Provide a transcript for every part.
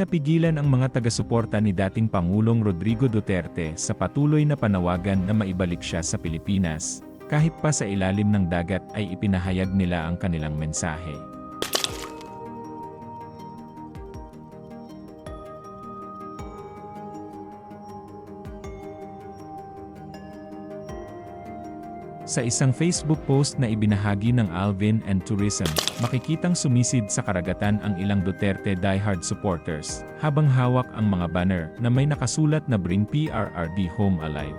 napigilan ang mga taga-suporta ni dating Pangulong Rodrigo Duterte sa patuloy na panawagan na maibalik siya sa Pilipinas. Kahit pa sa ilalim ng dagat ay ipinahayag nila ang kanilang mensahe. Sa isang Facebook post na ibinahagi ng Alvin and Tourism, makikitang sumisid sa karagatan ang ilang Duterte diehard supporters, habang hawak ang mga banner na may nakasulat na Bring PRRD Home Alive.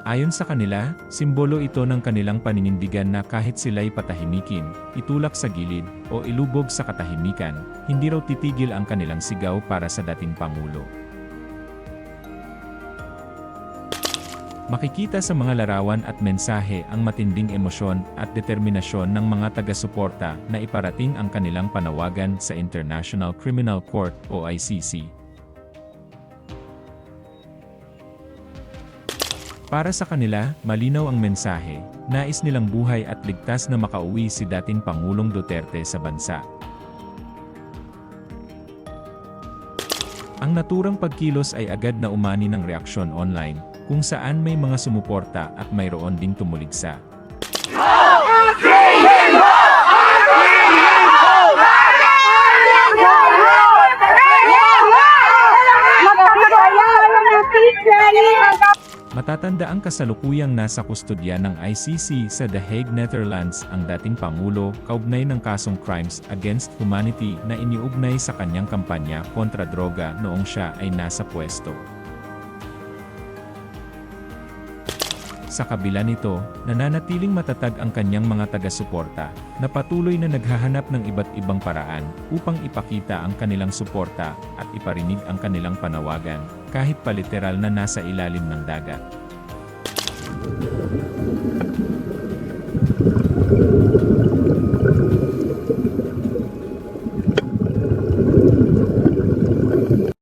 Ayon sa kanila, simbolo ito ng kanilang paninindigan na kahit sila'y patahimikin, itulak sa gilid, o ilubog sa katahimikan, hindi raw titigil ang kanilang sigaw para sa dating Pangulo. Makikita sa mga larawan at mensahe ang matinding emosyon at determinasyon ng mga taga-suporta na iparating ang kanilang panawagan sa International Criminal Court o ICC. Para sa kanila, malinaw ang mensahe, nais nilang buhay at ligtas na makauwi si dating Pangulong Duterte sa bansa. Ang naturang pagkilos ay agad na umani ng reaksyon online, kung saan may mga sumuporta at mayroon ding tumuligsa. Matatanda ang kasalukuyang nasa kustodya ng ICC sa The Hague, Netherlands ang dating Pangulo kaugnay ng kasong Crimes Against Humanity na iniugnay sa kanyang kampanya kontra droga noong siya ay nasa pwesto. Sa kabila nito, nananatiling matatag ang kanyang mga taga-suporta, na patuloy na naghahanap ng iba't ibang paraan upang ipakita ang kanilang suporta at iparinig ang kanilang panawagan, kahit pa literal na nasa ilalim ng dagat.